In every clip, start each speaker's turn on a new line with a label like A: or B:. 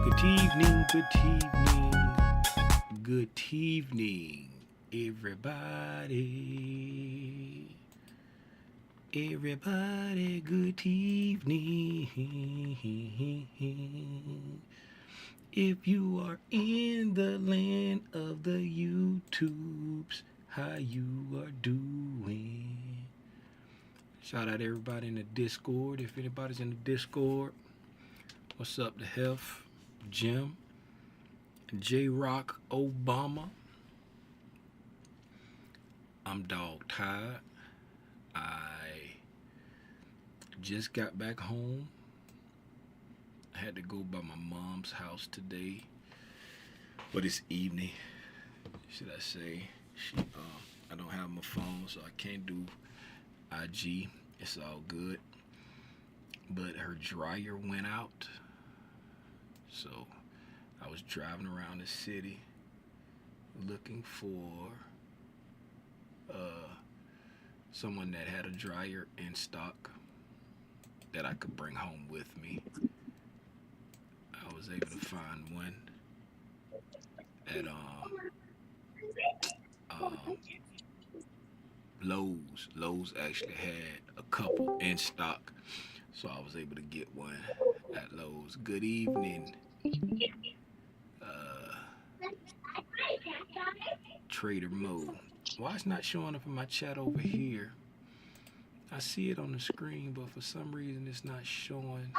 A: Good evening, good evening, everybody. Everybody, good evening. If you are in the land of the YouTubes, how you are doing? Shout out everybody in the Discord. If anybody's in the Discord, what's up to Hef, Jim, J-Rock, Obama. I'm dog tired. I just got back home. I had to go by my mom's house today. Well, this evening, should I say. I don't have my phone, so I can't do IG. It's all good. But her dryer went out. So I was driving around the city looking for someone that had a dryer in stock that I could bring home with me. I was able to find one at Lowe's. Lowe's actually had a couple in stock, so I was able to get one at Lowe's. Good evening, Trader Mo. Why it's not showing up in my chat over here? I see it on the screen, but for some reason it's not showing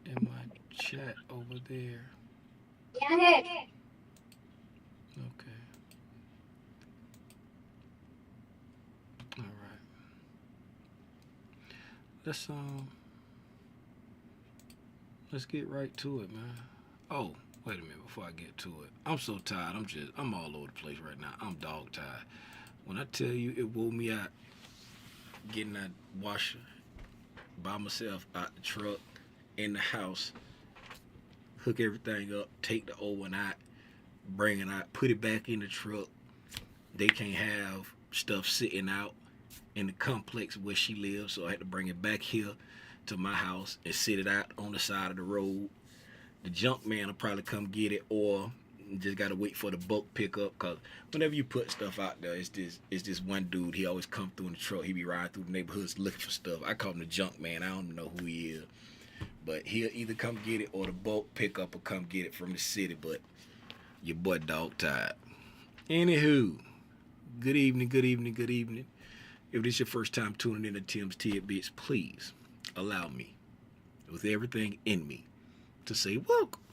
A: in my chat over there. Okay. All right. Let's get right to it, man. Oh, wait a minute before I get to it. I'm so tired. I'm all over the place right now. I'm dog tired. When I tell you it wore me out getting that washer by myself out the truck in the house, hook everything up, take the old one out, bring it out, put it back in the truck. They can't have stuff sitting out in the complex where she lives, so I had to bring it back here to my house and sit it out on the side of the road. The junk man will probably come get it, or just gotta wait for the bulk pickup. Cause whenever you put stuff out there, it's this one dude. He always come through in the truck. He be riding through the neighborhoods looking for stuff. I call him the junk man. I don't know who he is, but he'll either come get it or the bulk pickup will come get it from the city. But your boy dog tired. Anywho, good evening. If this is your first time tuning in to Tim's Tidbits, please allow me, with everything in me, to say welcome.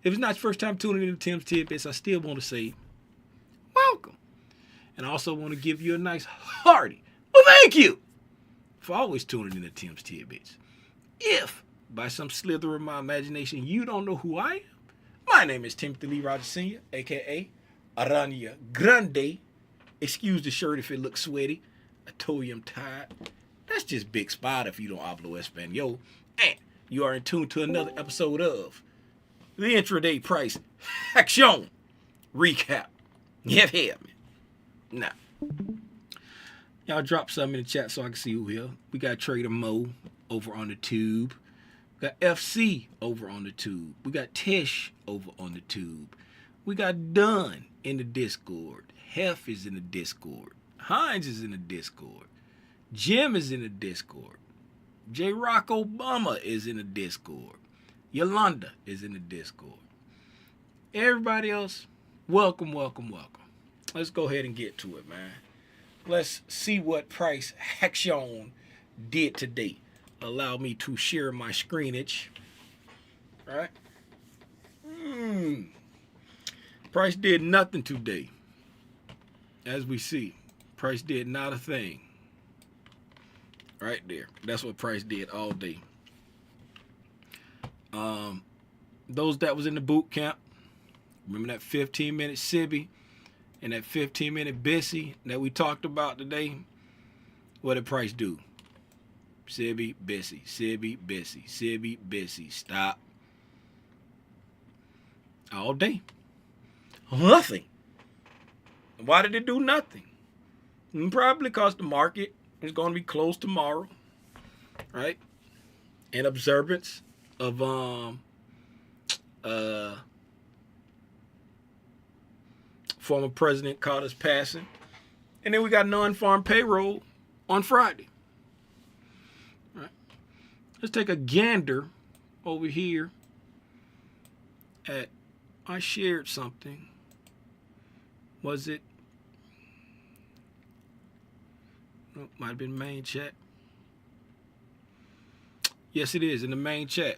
A: If it's not your first time tuning in to Tim's Tidbits, I still want to say welcome. And I also want to give you a nice hearty thank you for always tuning in to Tim's Tidbits. If, by some slither of my imagination, you don't know who I am, my name is Timothy Lee Rogers Sr., a.k.a. Aranya Grande. Excuse the shirt if it looks sweaty. I told you I'm tired. That's just Big Spot if you don't hablo Espanol. And you are in tune to another episode of the Intraday Price Action Recap. You have me. Now, y'all drop something in the chat so I can see who here. We got Trader Mo over on the tube. We got FC over on the tube. We got Tish over on the tube. We got Dunn in the Discord. Hef is in the Discord. Hines is in the Discord. Jim is in the Discord. J-Rock Obama is in the Discord. Yolanda is in the Discord. Everybody else, welcome. Let's go ahead and get to it, man. Let's see what Price Action did today. Allow me to share my screenage. All right. Price did nothing today. As we see, Price did not a thing. Right there. That's what Price did all day. Those that was in the boot camp, remember that 15-minute Sibby and that 15-minute Bissy that we talked about today? What did Price do? Sibby, Bissy, Sibby, Bissy, Sibby, Bissy. Stop. All day. Nothing. Why did it do nothing? Probably because the market is going to be closed tomorrow, right? In observance of former President Carter's passing. And then we got non-farm payroll on Friday. All right. Let's take a gander over here at, I shared something. Was it? Oh, might have been main chat. Yes, it is in the main chat.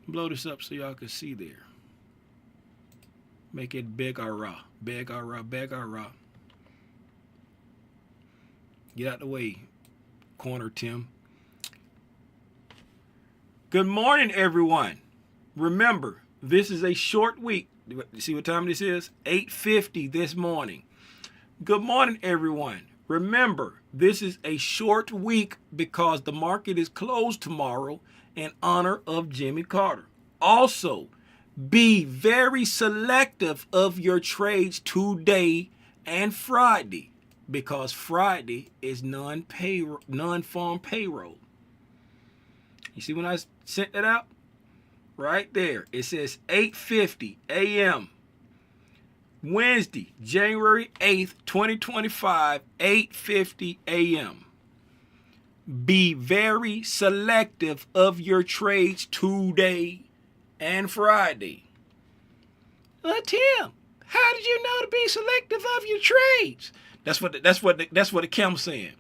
A: Blow this up so y'all can see there. Make it big ara, big ara, big ara. Get out the way, Corner Tim. Good morning, everyone. Remember, this is a short week. See what time this is? 8:50 this morning. Good morning, everyone. Remember, this is a short week because the market is closed tomorrow in honor of Jimmy Carter. Also, be very selective of your trades today and Friday because Friday is non-farm payroll. You see when I sent that out? Right there. It says 8:50 a.m. Wednesday, January 8th, 2025, 8:50 a.m. Be very selective of your trades today and Friday. Tim, how did you know to be selective of your trades? That's what the Kim's saying.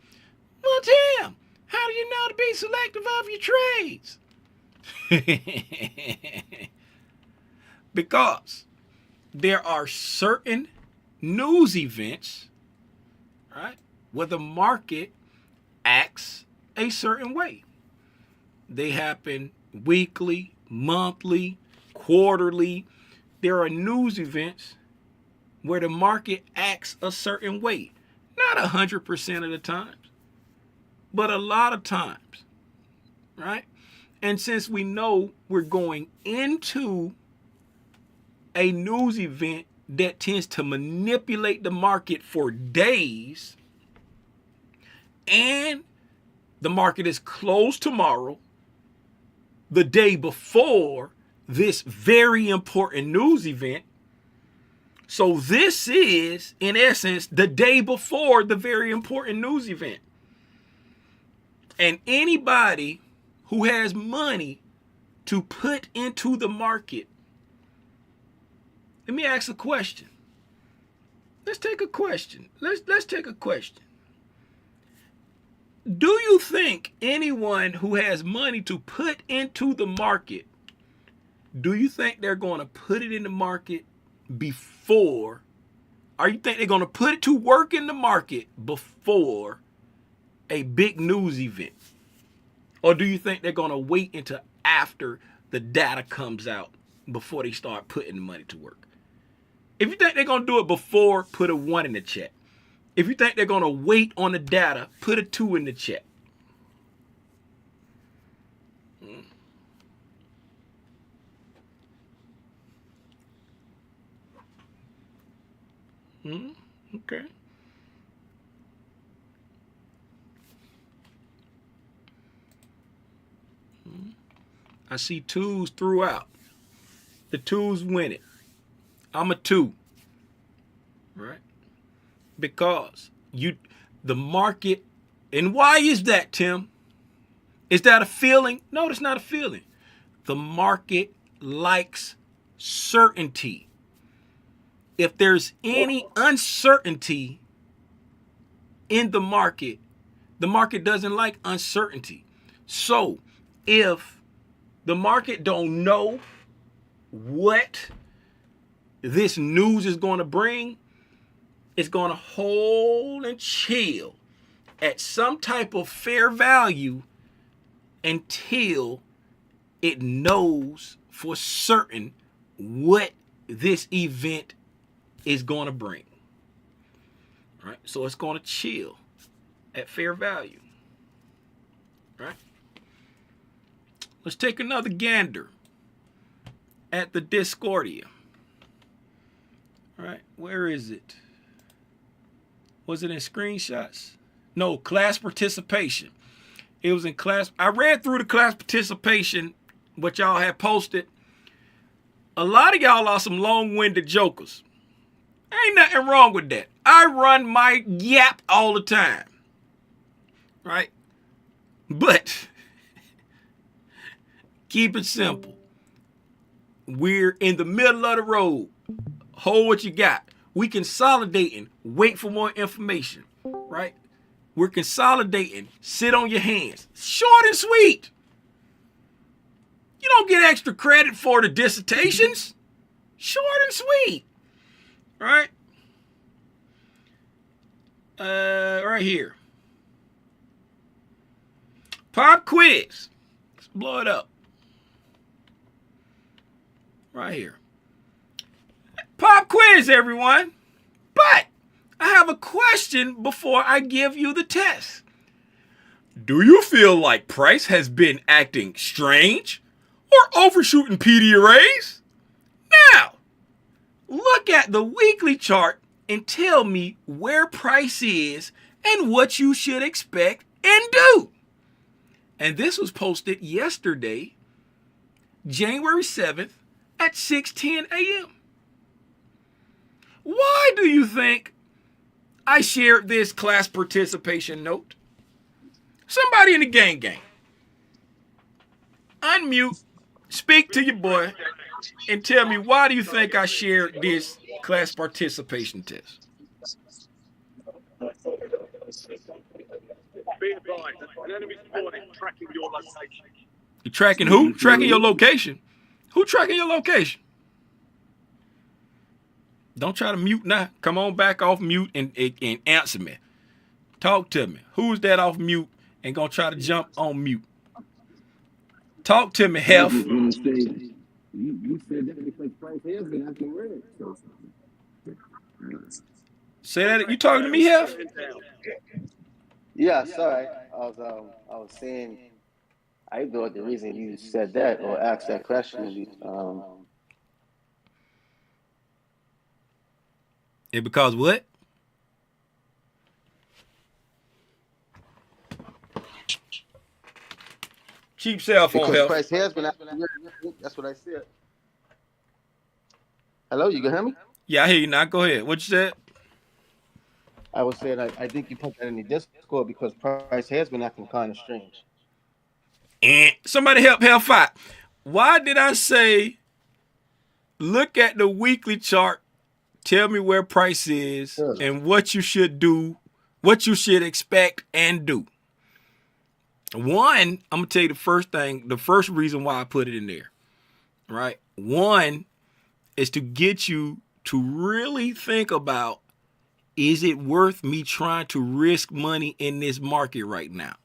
A: Well, Tim, how do you know to be selective of your trades? Because there are certain news events, right, where the market acts a certain way. They happen weekly, monthly, quarterly. There are news events where the market acts a certain way. Not 100% of the times, but a lot of times, right? And since we know we're going into a news event that tends to manipulate the market for days, and the market is closed tomorrow, the day before this very important news event. So this is, in essence, the day before the very important news event. And anybody who has money to put into the market, let me ask a question. Let's take a question. Let's take a question. Do you think anyone who has money to put into the market, do you think they're going to put it in the market before, or you think they're going to put it to work in the market before a big news event? Or do you think they're going to wait until after the data comes out before they start putting the money to work? If you think they're going to do it before, put a 1 in the chat. If you think they're going to wait on the data, put a 2 in the chat. Okay. I see 2s throughout. The 2s win it. I'm a 2. Right? Because the market, and why is that, Tim? Is that a feeling? No, it's not a feeling. The market likes certainty. If there's any uncertainty in the market doesn't like uncertainty. So if the market don't know what this news is going to bring, it's going to hold and chill at some type of fair value until it knows for certain what this event is going to bring. All right? So it's going to chill at fair value. Right? Let's take another gander at the Discordia. All right, where is it? Was it in screenshots? No, class participation. It was in class. I read through the class participation what y'all had posted. A lot of y'all are some long-winded jokers. Ain't nothing wrong with that. I run my yap all the time. Right? But keep it simple. We're in the middle of the road. Hold what you got. We consolidating. Wait for more information. Right? We're consolidating. Sit on your hands. Short and sweet. You don't get extra credit for the dissertations. Short and sweet. Right? Right here. Pop quiz. Let's blow it up. Right here. Pop quiz, everyone. But I have a question before I give you the test. Do you feel like Price has been acting strange or overshooting PD arrays? Now, look at the weekly chart and tell me where Price is and what you should expect and do. And this was posted yesterday, January 7th at 6:10 a.m. Why do you think I shared this class participation note? Somebody in the gang, unmute, speak to your boy, and tell me why do you think I shared this class participation test?
B: Be advised, an enemy squad is tracking your location.
A: You tracking who? Tracking your location. Who tracking your location? Don't try to mute now. Come on back off mute and answer me. Talk to me. Who's that off mute and gonna try to jump on mute? Talk to me, Hef.
C: You said that because Price has been acting weird.
A: Say that. You talking to me, Hef?
D: Yeah, sorry. I was saying I thought the reason you said that or asked that question
A: It because what? Cheap cell phone,
D: because
A: Hef.
D: Price has been acting weird. That's what I said. Hello, you can hear me?
A: Yeah, I hear you now. Go ahead. What you said?
D: I was saying I think you put that in the Discord because Price has been acting kind of strange.
A: Somebody help Hef out. Why did I say look at the weekly chart, tell me where Price is and what you should do, what you should expect and do? One, I'm going to tell you the first reason why I put it in there, right? One is to get you to really think about, is it worth me trying to risk money in this market right now?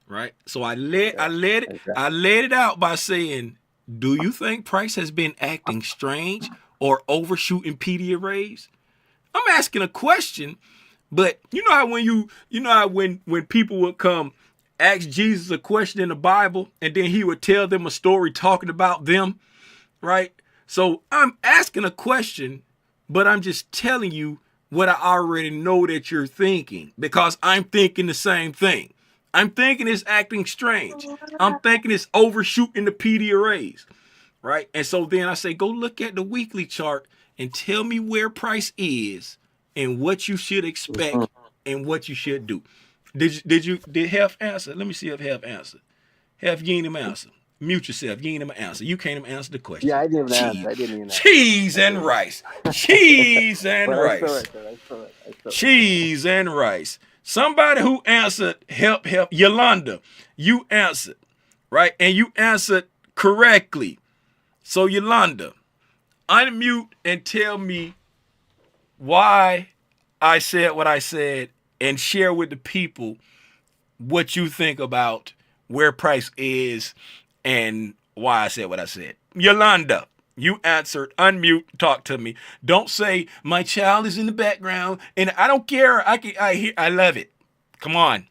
A: Right? So I let it out by saying, do you think Price has been acting strange or overshooting PD arrays? I'm asking a question, but you know how when people would come ask Jesus a question in the Bible and then he would tell them a story talking about them, right? So I'm asking a question, but I'm just telling you what I already know that you're thinking because I'm thinking the same thing. I'm thinking it's acting strange. I'm thinking it's overshooting the PD arrays, right? And so then I say, go look at the weekly chart and tell me where Price is and what you should expect and what you should do. Did Hef answer? Let me see if Hef answered. Hef, you ain't him answer. Mute yourself. You ain't even answer. You can't even answer the question.
D: Yeah, I didn't even answer. I didn't even answer.
A: Cheese and rice. Cheese and rice.
D: I saw it.
A: Cheese and rice. Somebody who answered, help, Yolanda, you answered, right? And you answered correctly. So Yolanda, unmute and tell me why I said what I said and share with the people what you think about where Price is and why I said what I said. Yolanda, you answered. Unmute. Talk to me. Don't say my child is in the background and I don't care. I love it. Come on.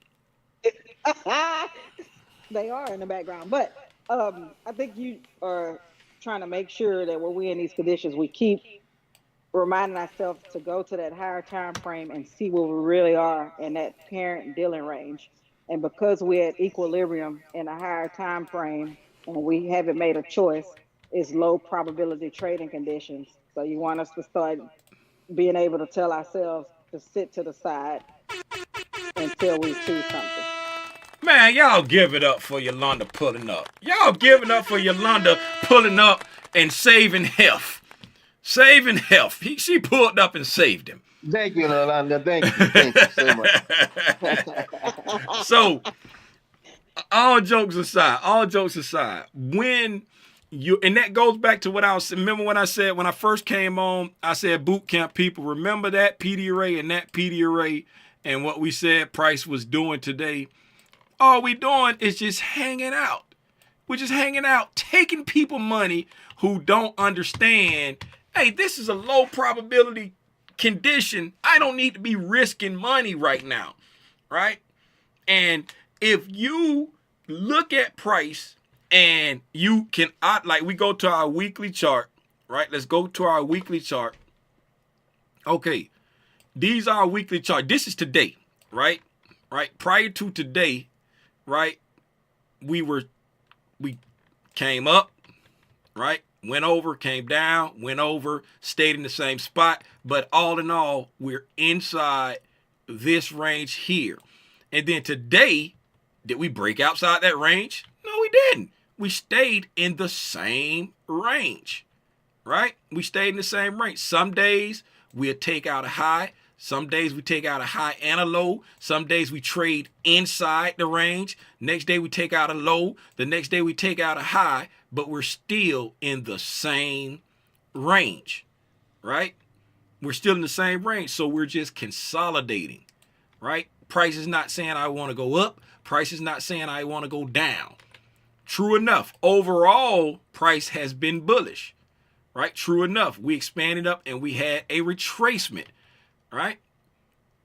E: They are in the background, but I think you are trying to make sure that when we're in these conditions, we keep reminding ourselves to go to that higher time frame and see where we really are in that parent dealing range. And because we're at equilibrium in a higher time frame, and we haven't made a choice, is low probability trading conditions. So you want us to start being able to tell ourselves to sit to the side until we see something.
A: Man, y'all give it up for Yolanda pulling up. Y'all give it up for Yolanda pulling up and saving health. Saving health. She pulled up and saved him.
D: Thank you, Yolanda. Thank you so much.
A: So, all jokes aside, when you, and that goes back to what I was, remember when I said, when I first came on, I said boot camp people, remember that PD array and that PD array and what we said Price was doing today. All we doing is just hanging out. We're just hanging out, taking people money who don't understand, hey, this is a low probability condition. I don't need to be risking money right now, right? And if you look at Price and you can, like we go to our weekly chart, right? Let's go to our weekly chart. Okay, these are our weekly chart. This is today, right? Right? Prior to today, right? We came up, right? Went over, came down, went over, stayed in the same spot. But all in all, we're inside this range here. And then today, did we break outside that range? No, we didn't. We stayed in the same range, right? We stayed in the same range. Some days we'll take out a high. Some days we take out a high and a low. Some days we trade inside the range. Next day we take out a low. The next day we take out a high, but we're still in the same range, right? We're still in the same range. So we're just consolidating, right? Price is not saying I want to go up. Price is not saying I want to go down. True enough, overall, price has been bullish, right? True enough, we expanded up and we had a retracement. Right?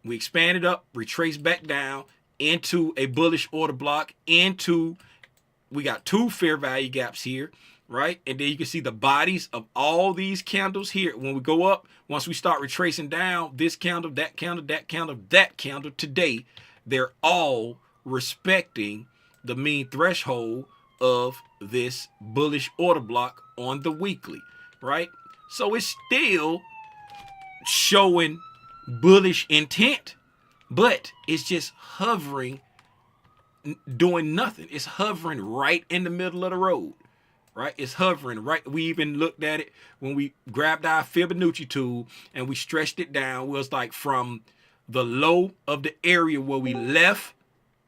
A: We expanded up, retraced back down into a bullish order block, we got two fair value gaps here, right? And then you can see the bodies of all these candles here. When we go up, once we start retracing down, this candle, that candle, that candle, that candle, today, they're all respecting the mean threshold of this bullish order block on the weekly, right? So it's still showing bullish intent, but it's just hovering, doing nothing. It's hovering right in the middle of the road, right? It's hovering right. We even looked at it when we grabbed our Fibonacci tool and we stretched it down. It was like from the low of the area where we left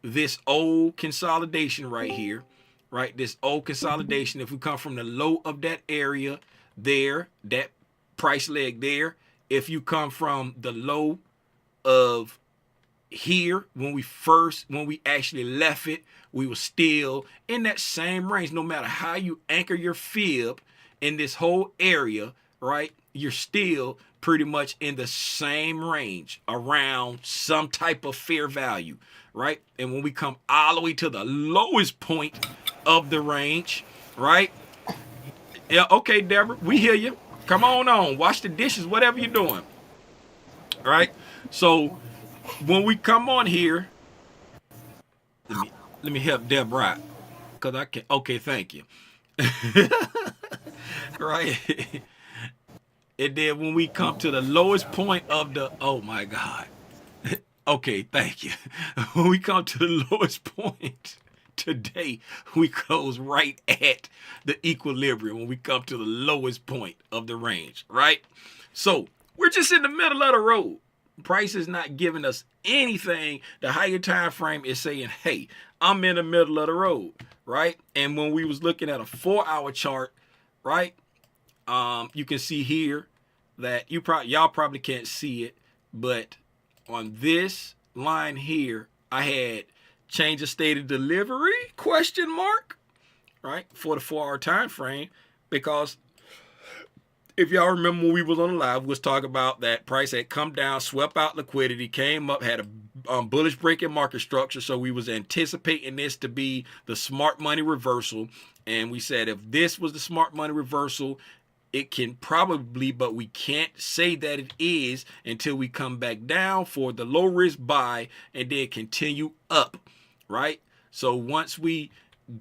A: this old consolidation right here, right? This old consolidation. If we come from the low of that area there, that price leg there, if you come from the low of here, when we actually left it, we were still in that same range. No matter how you anchor your fib in this whole area, right? You're still pretty much in the same range around some type of fair value, right? And when we come all the way to the lowest point of the range, right? Yeah, okay, Deborah, we hear you. Come on, wash the dishes, whatever you're doing. All right. So when we come on here, let me help Deborah out, because I can. Okay, thank you. Right. And then when we come to the lowest point of the, oh my God. Okay, thank you. When we come to the lowest point today, we close right at the equilibrium when we come to the lowest point of the range, right? So we're just in the middle of the road. Price is not giving us anything. The higher time frame is saying, hey, I'm in the middle of the road, right? And when we was looking at a 4-hour chart, right, you can see here that y'all probably can't see it, but on this line here, I had change of state of delivery, question mark, right, for the 4-hour time frame, because if y'all remember when we was on the live, we was talking about that price had come down, swept out liquidity, came up, had a bullish break in market structure, so we was anticipating this to be the smart money reversal, and we said if this was the smart money reversal, it can probably, but we can't say that it is until we come back down for the low risk buy and then continue up, right? So once we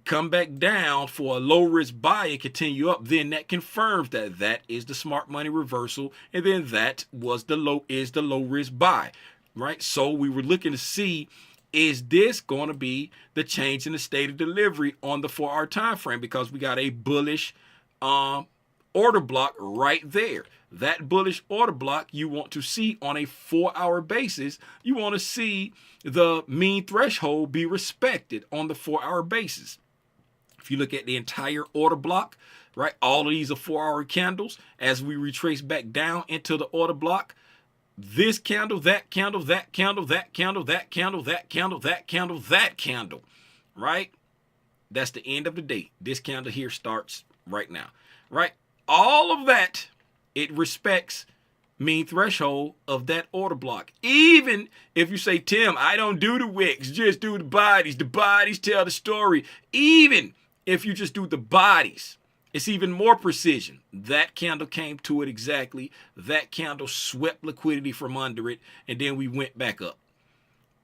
A: come back down for a low risk buy and continue up, then that confirms that that is the smart money reversal, and then that was the low risk buy, right? So we were looking to see, is this going to be the change in the state of delivery on the 4-hour time frame, because we got a bullish order block right there. That bullish order block you want to see on a 4-hour basis. You want to see the mean threshold be respected on the 4-hour basis. If you look at the entire order block, right, all of these are 4-hour candles. As we retrace back down into the order block, this candle, that candle, that candle, that candle, that candle, that candle, that candle, that candle, right? That's the end of the day. This candle here starts right now, right? All of that, it respects mean threshold of that order block. Even if you say, Tim, I don't do the wicks, just do the bodies. The bodies tell the story. Even if you just do the bodies, it's even more precision. That candle came to it exactly. That candle swept liquidity from under it, and then we went back up,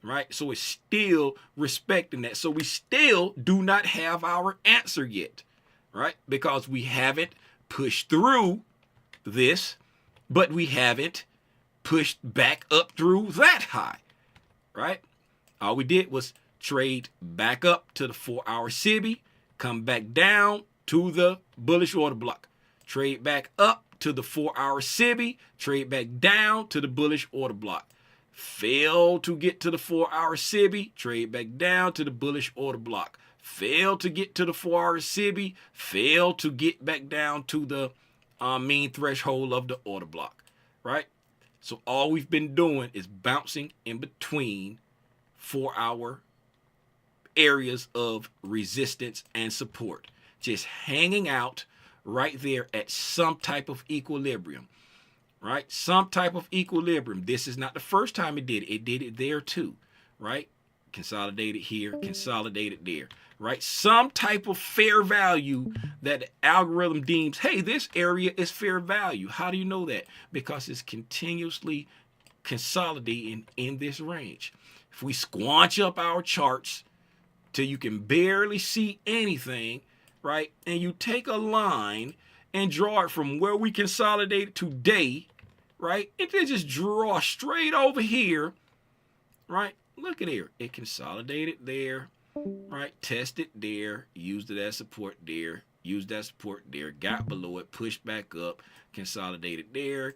A: right? So it's still respecting that. So we still do not have our answer yet, right? Because we haven't pushed through this, but we haven't pushed back up through that high, right? All we did was trade back up to the 4-hour SIBI, come back down to the bullish order block, trade back up to the 4-hour SIBI, trade back down to the bullish order block, fail to get to the 4-hour SIBI, trade back down to the bullish order block, fail to get to the 4-hour SIBI, fail to get back down to the mean threshold of the order block, right? So all we've been doing is bouncing in between 4-hour areas of resistance and support, just hanging out right there at some type of equilibrium, right? Some type of equilibrium. This is not the first time it did it. It did it there too, right? Consolidated here, consolidated there, right? Some type of fair value that the algorithm deems, hey, this area is fair value. How do you know that? Because it's continuously consolidating in this range. If we squanch up our charts till you can barely see anything, right? And you take a line and draw it from where we consolidated today, right? And then just draw straight over here, right? Look at here. It consolidated there, right? Tested there, used it as support there, used that support there, got below it, pushed back up, consolidated there,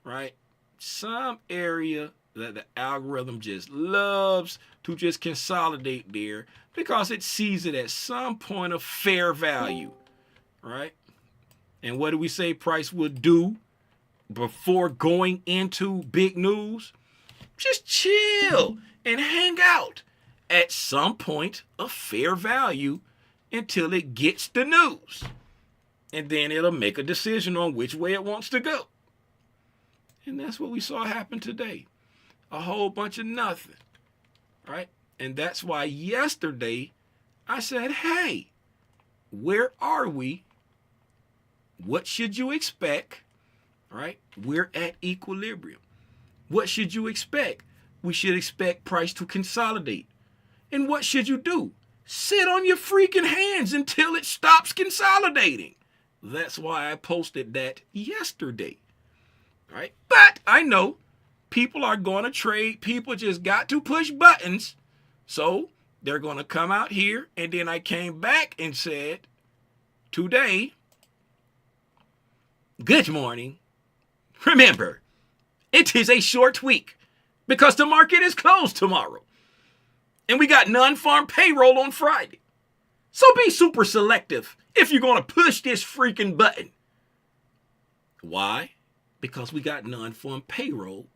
A: right? Some area that the algorithm just loves to just consolidate there because it sees it at some point of fair value, right? And what do we say price would do before going into big news? Just chill and hang out at some point of fair value until it gets the news. And then it'll make a decision on which way it wants to go. And that's what we saw happen today. A whole bunch of nothing, right? And that's why yesterday I said, hey, where are we? What should you expect, right? We're at equilibrium. What should you expect? We should expect price to consolidate. And what should you do? Sit on your freaking hands until it stops consolidating. That's why I posted that yesterday, right? But I know people are going to trade. People just got to push buttons. So they're going to come out here. And then I came back and said, today, good morning. Remember, it is a short week because the market is closed tomorrow. And we got non-farm payroll on Friday. So be super selective if you're going to push this freaking button. Why? Because we got non-farm payroll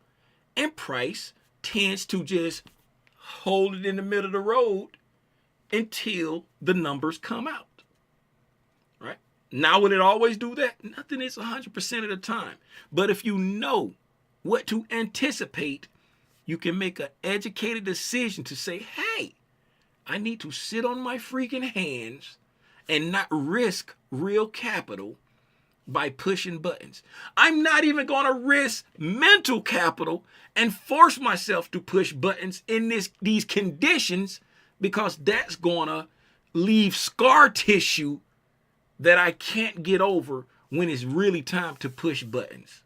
A: and price tends to just hold it in the middle of the road until the numbers come out. Right? Now, will it always do that? Nothing is 100% of the time. But if you know what to anticipate, you can make an educated decision to say, hey, I need to sit on my freaking hands and not risk real capital by pushing buttons. I'm not even going to risk mental capital and force myself to push buttons in these conditions because that's gonna leave scar tissue that I can't get over when it's really time to push buttons.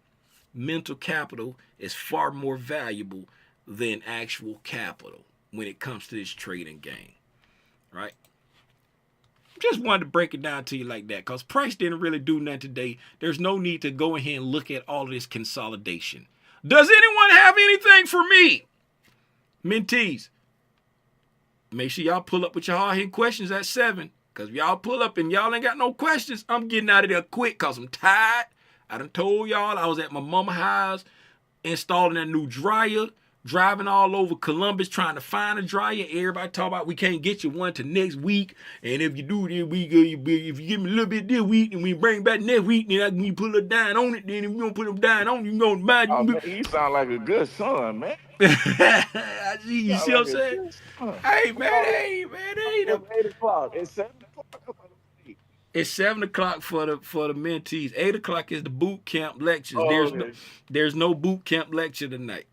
A: Mental capital is far more valuable than actual capital when it comes to this trading game, right? Just wanted to break it down to you like that, because price didn't really do nothing today. There's no need to go ahead and look at all of this consolidation. Does anyone have anything for me? Mentees, make sure y'all pull up with your hard-hitting questions at 7. Because if y'all pull up and y'all ain't got no questions, I'm getting out of there quick because I'm tired. I done told y'all I was at my mama's house installing a new dryer, driving all over Columbus trying to find a dryer. Everybody talk about we can't get you one till next week. And if you do, then if you give me a little bit this week and we bring it back next week, then I can put a down on it. Then if you don't put them down on it, you can go and buy it.
F: Oh, man, you sound like a good son, man.
A: You see what I'm saying? Hey, man,
F: It's 8 o'clock. It's 7 o'clock.
A: It's 7 o'clock for the mentees. 8 o'clock is the boot camp lectures.
F: Oh,
A: There's no boot camp lecture tonight.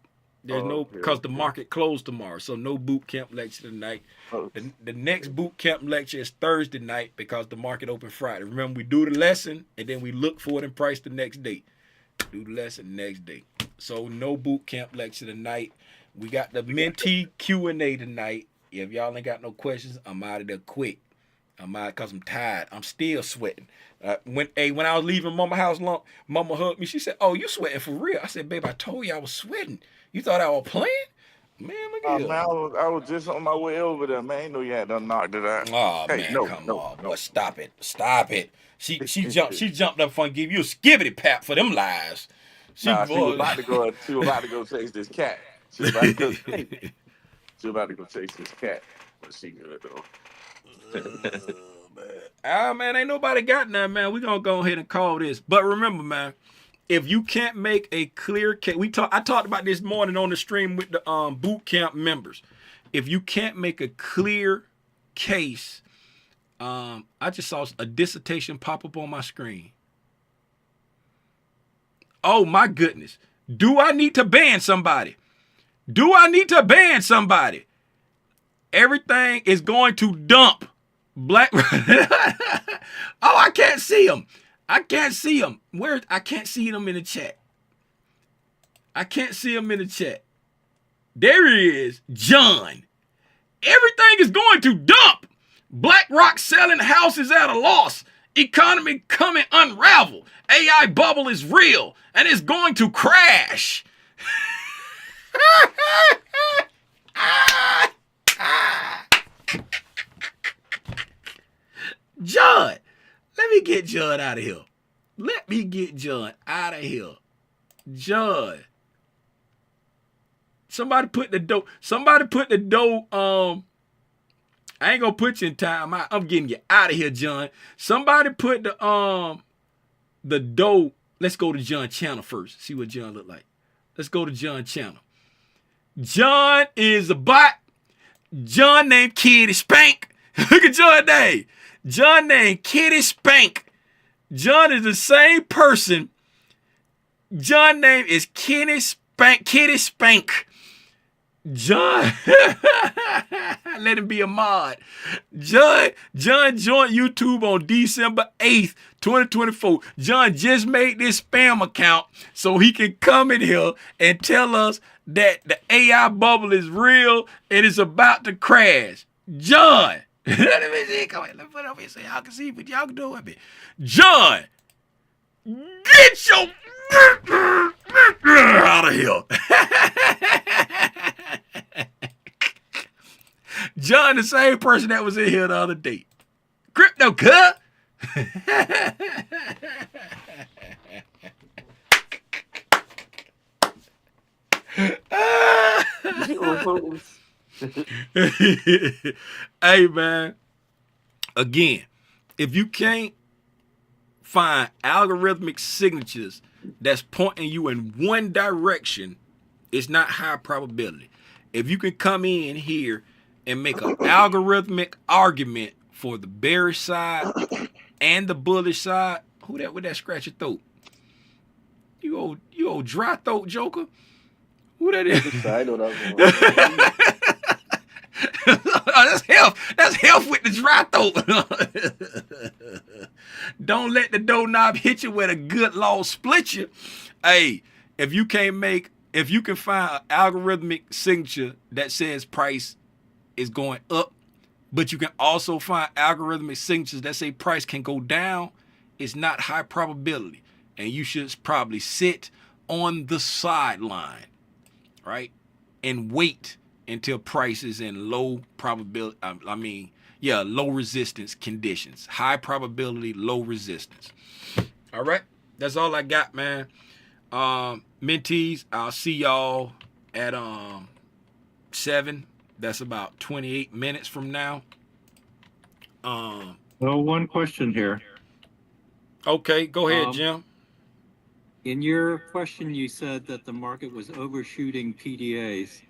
A: There's no,
F: okay,
A: because the market closed tomorrow, so no boot camp lecture tonight.
F: Okay.
A: The next boot camp lecture is Thursday night because the market opened Friday. Remember, we do the lesson and then we look for it and price the next day. Do the lesson next day. So no boot camp lecture tonight. We got the mentee Q&A tonight. If y'all ain't got no questions, I'm out of there quick. I'm out because I'm tired. I'm still sweating. When I was leaving Mama's house, Mama hugged me. She said, "Oh, you sweating for real?" I said, "Babe, I told you I was sweating. You thought I was playing?" Man, look at you.
F: Man, I was just on my way over there, man. I know you had done knocked it out.
A: Oh,
F: hey,
A: man,
F: no,
A: come
F: no,
A: on,
F: no.
A: boy. Stop it. She jumped up and give you a skibbity pap for them lies.
F: She was about to go chase this cat. She was about to go chase this cat. But she good though.
A: Man, ain't nobody got nothing, man. We gonna go ahead and call this. But remember, man, if you can't make a clear case, I talked about this morning on the stream with the boot camp members. If you can't make a clear case, I just saw a dissertation pop up on my screen. Oh my goodness. Do I need to ban somebody? Everything is going to dump. Black. Oh, I can't see them. I can't see them in the chat. There he is, John. Everything is going to dump. BlackRock selling houses at a loss. Economy coming unravel. AI bubble is real and it's going to crash. John, let me get John out of here. John. Somebody put the dough. I ain't gonna put you in time. I'm getting you out of here, John. Somebody put the dough. Let's go to John's channel first. See what John look like. Let's go to John's channel. John is a bot. John named Kitty Spank. Look at John's name. John named Kitty Spank. John is the same person. John name is Kitty Spank. John, let him be a mod. John joined YouTube on December 8th, 2024. John just made this spam account so he can come in here and tell us that the AI bubble is real and it's about to crash. John, let me see. Come on, let me put it over here so y'all can see, but y'all can do it with me. John, get your out of here. John, the same person that was in here the other day. Crypto cut. Hey, man. Again, if you can't find algorithmic signatures that's pointing you in one direction, it's not high probability. If you can come in here and make an algorithmic argument for the bearish side and the bullish side, who that with that scratch your throat? You old dry throat joker? Who that is?
D: I know that
A: That's health. That's health with the dry throat. Don't let the doorknob hit you with a good law split you. Hey, if you can find an algorithmic signature that says price is going up, but you can also find algorithmic signatures that say price can go down, it's not high probability. And you should probably sit on the sideline, right? And wait until price is in low probability, low resistance conditions. High probability, low resistance. All right. That's all I got, man. Mentees, I'll see y'all at 7. That's about 28 minutes from now.
G: Well, one question here.
A: Okay, go ahead, Jim.
G: In your question, you said that the market was overshooting PDAs.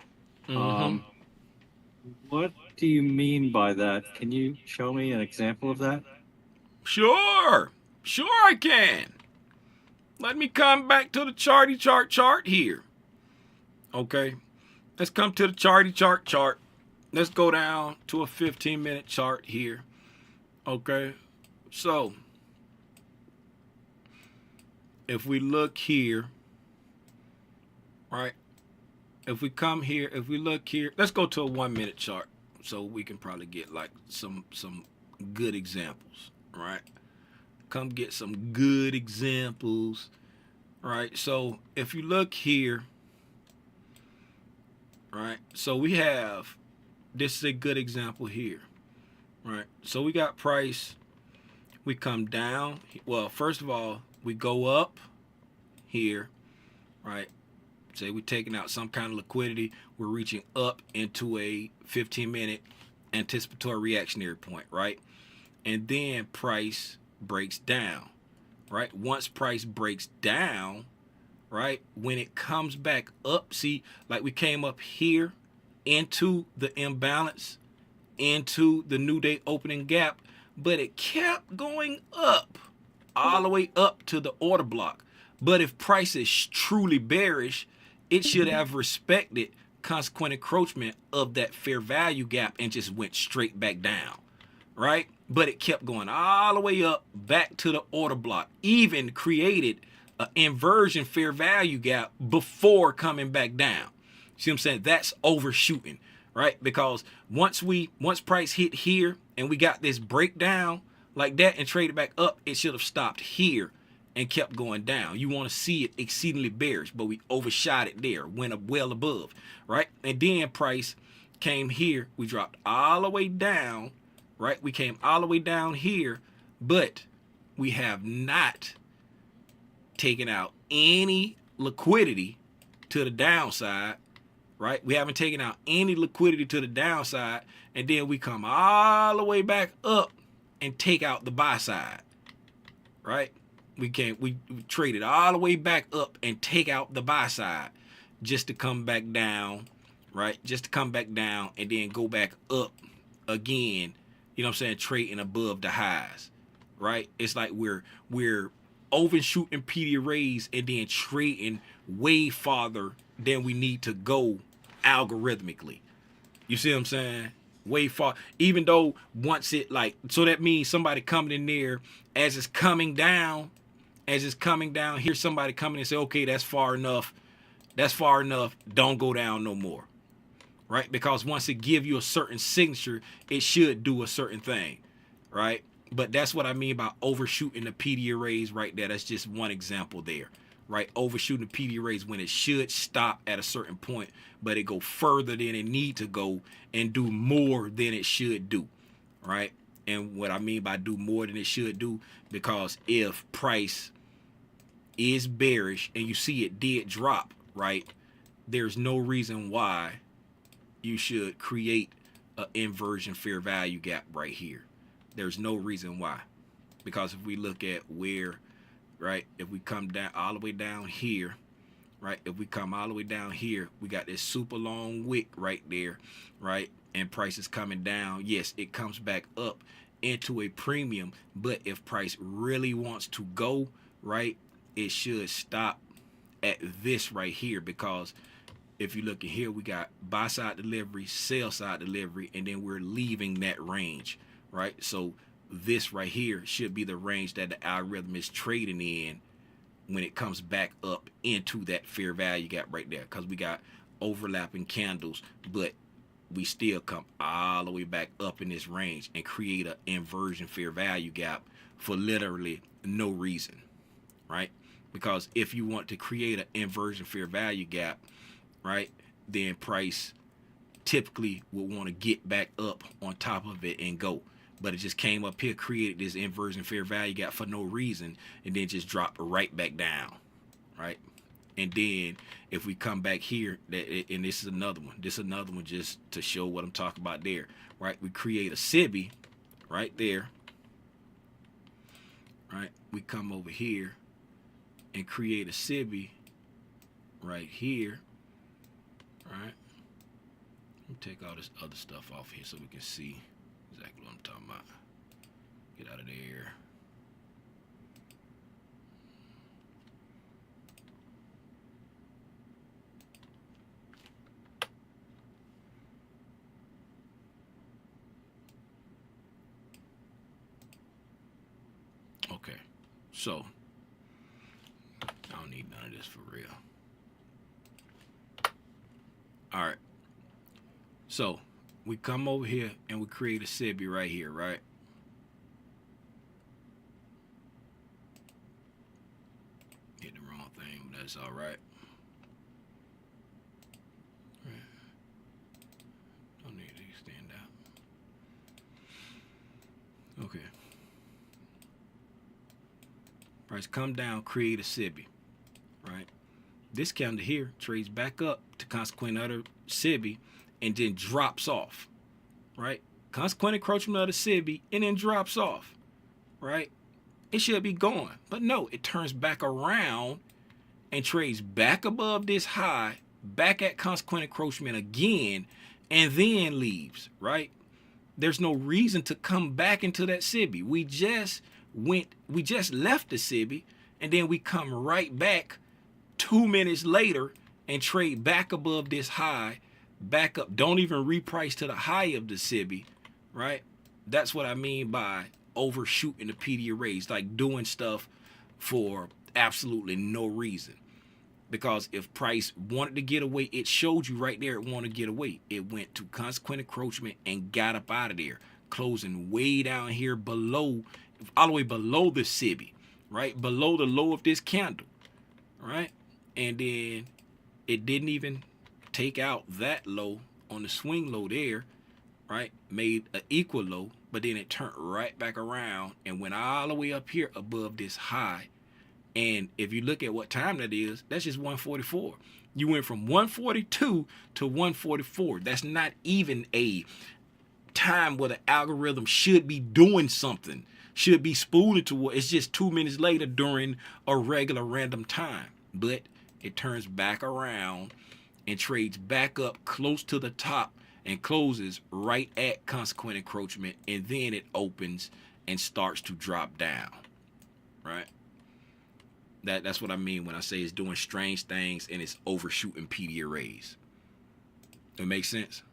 G: What do you mean by that? Can you show me an example of that?
A: Sure I can. Let me come back to the charty chart here. Okay, let's come to the charty chart. Let's go down to a 15-minute chart here. Okay, so if we look here, right? If we come here, if we look here, let's go to a 1-minute chart so we can probably get like some good examples, right? Come get some good examples, right? So if you look here, right? So we have, this is a good example here, right? So we got price, we come down. Well, first of all, we go up here, right? Say we're taking out some kind of liquidity, we're reaching up into a 15-minute anticipatory reactionary point, right? And then price breaks down, right? Once price breaks down, right, when it comes back up, see, like we came up here into the imbalance, into the new day opening gap, but it kept going up all the way up to the order block. But if price is truly bearish, it should have respected consequent encroachment of that fair value gap and just went straight back down, right? But it kept going all the way up back to the order block, even created an inversion fair value gap before coming back down. See what I'm saying? That's overshooting, right? Because once price hit here and we got this breakdown like that and traded back up, it should have stopped here and kept going down. You want to see it exceedingly bearish, but we overshot it there, went up well above, right? And then price came here, we dropped all the way down, right? We came all the way down here, but we have not taken out any liquidity to the downside, right? We haven't taken out any liquidity to the downside, and then we come all the way back up and take out the buy side, right? We traded all the way back up and take out the buy side just to come back down, right? Just to come back down and then go back up again, you know what I'm saying, trading above the highs, right? It's like we're overshooting PD arrays and then trading way farther than we need to go algorithmically. You see what I'm saying? Way far, even though once it so that means somebody coming in there as it's coming down, here's somebody coming and say, okay, that's far enough, don't go down no more, right? Because once it give you a certain signature, it should do a certain thing, right? But that's what I mean by overshooting the PD arrays right there. That's just one example there, right? Overshooting the PD arrays when it should stop at a certain point, but it go further than it need to go and do more than it should do, right? And what I mean by do more than it should do, because if price is bearish and you see it did drop, right, there's no reason why you should create an inversion fair value gap right here. There's no reason why. Because if we look at where, right, if we come down all the way down here, right, if we come all the way down here, we got this super long wick right there, right, and price is coming down. Yes, it comes back up into a premium, but if price really wants to go, right, it should stop at this right here, because if you look at here, we got buy side delivery, sell side delivery, and then we're leaving that range, right? So this right here should be the range that the algorithm is trading in when it comes back up into that fair value gap right there, because we got overlapping candles, but we still come all the way back up in this range and create an inversion fair value gap for literally no reason, right? Because if you want to create an inversion fair value gap, right, then price typically will want to get back up on top of it and go. But it just came up here, created this inversion fair value gap for no reason, and then just dropped right back down, right? And then if we come back here, and this is another one. This is another one just to show what I'm talking about there, right? We create a SIBI right there, right? We come over here and create a SIBI right here, right? Let me take all this other stuff off here so we can see exactly what I'm talking about. Get out of there. Okay, so I don't need none of this for real. All right, so we come over here and we create a SIBI right here, right? Hit the wrong thing, but that's all right. Don't need to extend out. Okay. Price come down, create a SIBI, right? This candle here trades back up to consequent other SIBI and then drops off, right? Consequent encroachment of the SIBI and then drops off, right? It should be gone, but no, it turns back around and trades back above this high, back at consequent encroachment again, and then leaves, right? There's no reason to come back into that SIBI. We just left the SIBI, and then we come right back 2 minutes later and trade back above this high, back up. Don't even reprice to the high of the SIBI, right? That's what I mean by overshooting the PD arrays, like doing stuff for absolutely no reason. Because if price wanted to get away, it showed you right there it wanted to get away. It went to consequent encroachment and got up out of there, closing way down here below, all the way below the SIBI, right? Below the low of this candle, right? And then it didn't even take out that low on the swing low there, right? Made an equal low, but then it turned right back around and went all the way up here above this high. And if you look at what time that is, that's just 144. You went from 142 to 144. That's not even a time where the algorithm should be doing something, should be spooling to what. It's just 2 minutes later during a regular random time. But it turns back around and trades back up close to the top and closes right at consequent encroachment, and then it opens and starts to drop down, right? That's what I mean when I say it's doing strange things and it's overshooting PD arrays. It makes sense?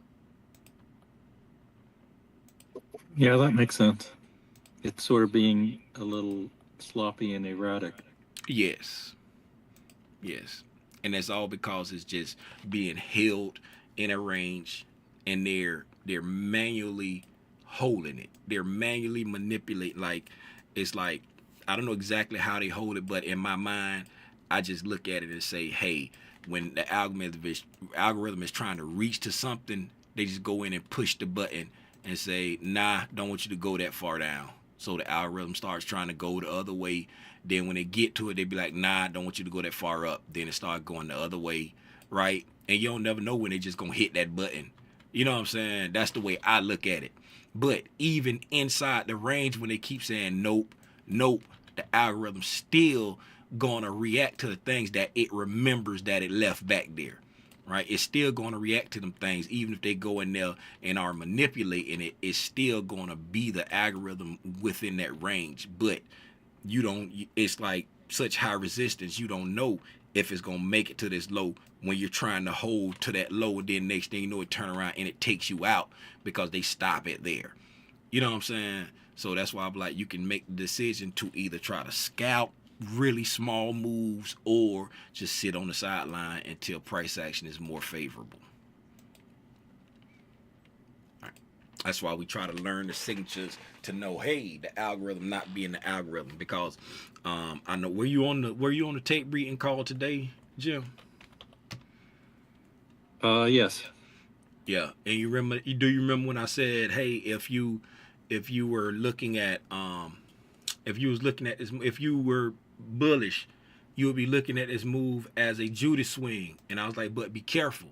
G: Yeah, that makes sense. It's sort of being a little sloppy and erratic.
A: Yes. Yes. And that's all because it's just being held in a range, and they're manually holding it. They're manually manipulating. Like, it's like, I don't know exactly how they hold it, but in my mind, I just look at it and say, hey, when the algorithm is trying to reach to something, they just go in and push the button and say, nah, don't want you to go that far down. So the algorithm starts trying to go the other way. Then when they get to it, they be like, nah, don't want you to go that far up. Then it starts going the other way, right? And you don't never know when they just gonna hit that button. You know what I'm saying? That's the way I look at it. But even inside the range, when they keep saying nope, nope, the algorithm still gonna react to the things that it remembers that it left back there, right? It's still gonna react to them things, even if they go in there and are manipulating it. It's still gonna be the algorithm within that range. But you don't. It's like such high resistance. You don't know if it's gonna make it to this low when you're trying to hold to that low, and then next thing you know it turn around and it takes you out because they stop it there. You know what I'm saying? So that's why I'm like, you can make the decision to either try to scalp really small moves or just sit on the sideline until price action is more favorable. That's why we try to learn the signatures to know, hey, the algorithm not being the algorithm. Because I know, were you on the tape reading call today, Jim?
G: Yes.
A: Yeah, and you remember when I said, hey, if you were looking at if you were bullish, you would be looking at this move as a Judas swing. And I was like, but be careful,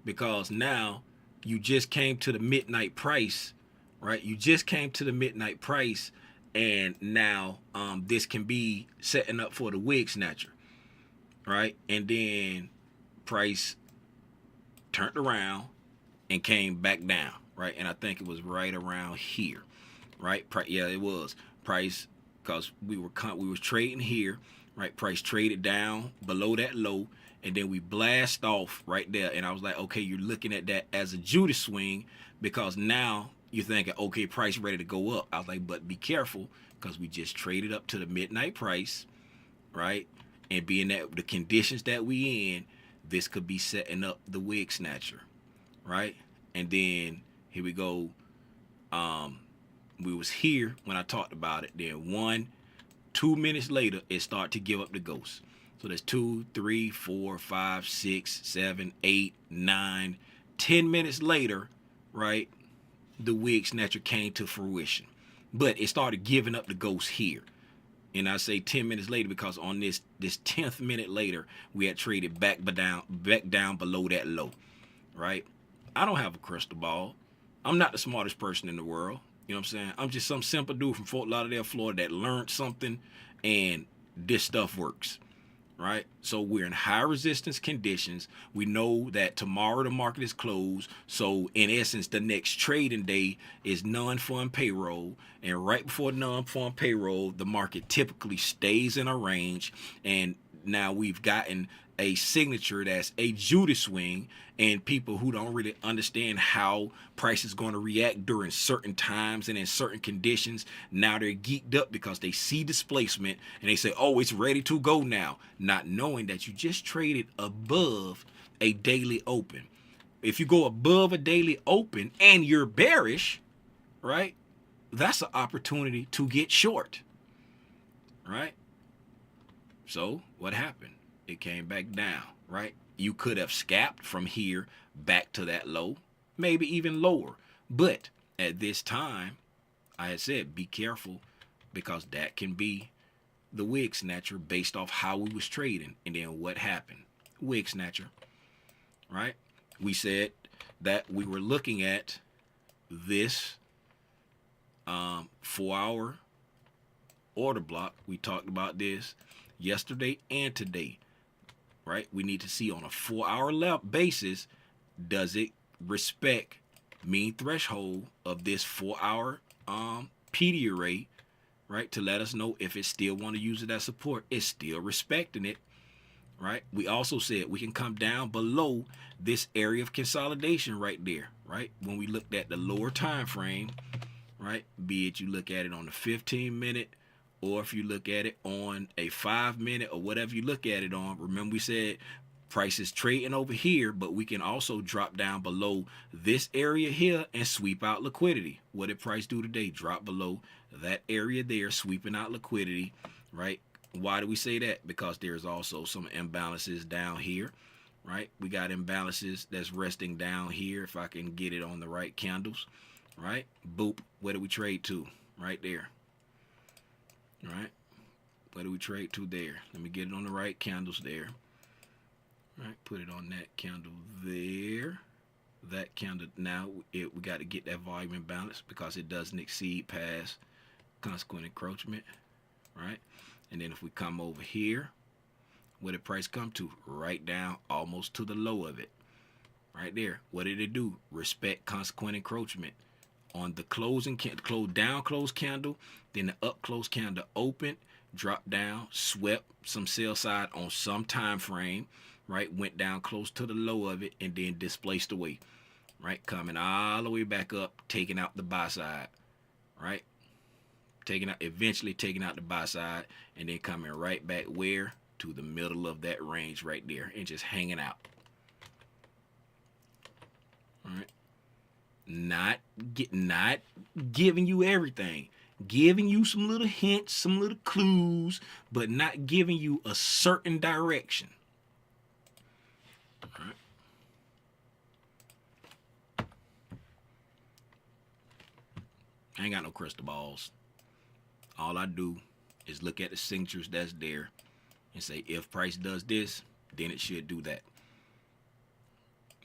A: because now you just came to the midnight price, right? You just came to the midnight price, and now this can be setting up for the wig snatcher, right? And then price turned around and came back down, right? And I think it was right around here, right? Yeah, it was price, because we were trading here, right? Price traded down below that low, and then we blast off right there. And I was like, okay, you're looking at that as a Judas swing, because now you're thinking, okay, price ready to go up. I was like, but be careful, because we just traded up to the midnight price, right? And being that the conditions that we in, this could be setting up the wig snatcher, right? And then here we go. We was here when I talked about it. Then 2 minutes later, it started to give up the ghost. So that's 2, 3, 4, 5, 6, 7, 8, 9, 10 minutes later, right? The wig snatcher came to fruition, but it started giving up the ghost here. And I say 10 minutes later because on this 10th minute later, we had traded back down below that low, right? I don't have a crystal ball. I'm not the smartest person in the world. You know what I'm saying? I'm just some simple dude from Fort Lauderdale, Florida that learned something, and this stuff works, right? So we're in high resistance conditions. We know that tomorrow the market is closed. So in essence, the next trading day is non-fund payroll. And right before non-fund payroll, the market typically stays in a range. And now we've gotten a signature that's a Judas swing, and people who don't really understand how price is going to react during certain times and in certain conditions, now they're geeked up because they see displacement and they say, oh, it's ready to go now, not knowing that you just traded above a daily open. If you go above a daily open and you're bearish, right, that's an opportunity to get short, right? So what happened? It came back down, right? You could have scalped from here back to that low, maybe even lower. But at this time, I had said, be careful, because that can be the wig snatcher based off how we was trading. And then what happened? Wig snatcher, right? We said that we were looking at this 4-hour order block. We talked about this yesterday and today, right? We need to see on a 4-hour basis, does it respect mean threshold of this 4-hour PD array, right? To let us know if it still want to use it as support. It's still respecting it, right? We also said we can come down below this area of consolidation right there, right? When we looked at the lower time frame, right? Be it you look at it on the 15-minute, or if you look at it on a 5-minute, or whatever you look at it on. Remember, we said price is trading over here, but we can also drop down below this area here and sweep out liquidity. What did price do today? Drop below that area there, sweeping out liquidity, right? Why do we say that? Because there's also some imbalances down here, right? We got imbalances that's resting down here. If I can get it on the right candles, right? Boop. Where do we trade to? Right there. Right? Where do we trade to there? Let me get it on the right candles there. Right? Put it on that candle there. That candle. Now we got to get that volume imbalance because it doesn't exceed past consequent encroachment. Right? And then if we come over here, where did price come to? Right down almost to the low of it. Right there. What did it do? Respect consequent encroachment. On the closing close down close candle, then the up close candle open, dropped down, swept some sell side on some time frame, right? Went down close to the low of it and then displaced away, right? Coming all the way back up, taking out the buy side, right? Eventually taking out the buy side and then coming right back where? To the middle of that range right there and just hanging out. All right. Not giving you everything. Giving you some little hints, some little clues, but not giving you a certain direction. All right. I ain't got no crystal balls. All I do is look at the signatures that's there and say, if price does this, then it should do that.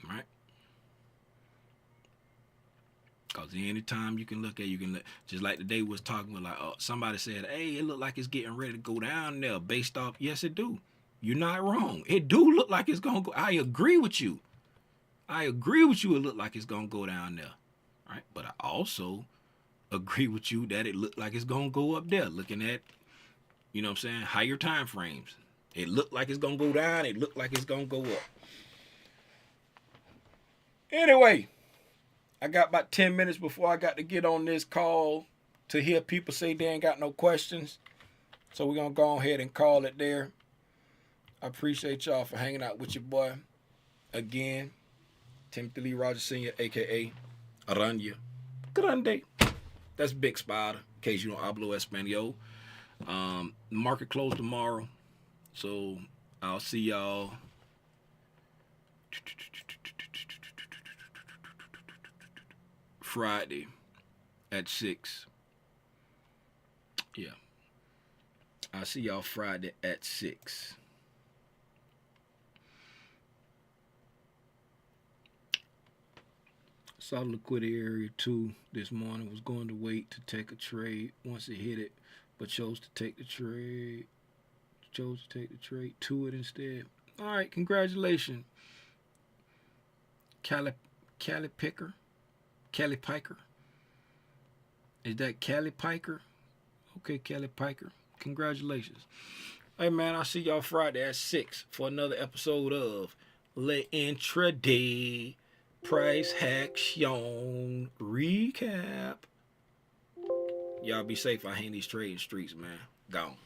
A: All right? Because anytime you can look, just like today was talking about, like, somebody said, hey, it look like it's getting ready to go down there based off. Yes, it do. You're not wrong. It do look like it's going to go. I agree with you. It look like it's going to go down there. All right? But I also agree with you that it looked like it's going to go up there. Looking at, you know what I'm saying, higher time frames. It looked like it's going to go down. It looked like it's going to go up. Anyway, I got about 10 minutes before I got to get on this call to hear people say they ain't got no questions. So we're going to go ahead and call it there. I appreciate y'all for hanging out with your boy. Again, Timothy Lee Rogers Sr., a.k.a. Aranya Grande. That's Big Spider, in case you don't hablo Espanol. Market closed tomorrow. So I'll see y'all Friday at 6. Yeah. I'll see y'all Friday at 6. Saw liquidity area 2 this morning. Was going to wait to take a trade once it hit it, but chose to take the trade. To it instead. All right, congratulations. Cali Piker. Is that Cali Piker? Okay, Cali Piker. Congratulations. Hey, man, I'll see y'all Friday at 6 for another episode of Le Intraday Price Action Recap. Y'all be safe out here in these trading streets, man. Gone.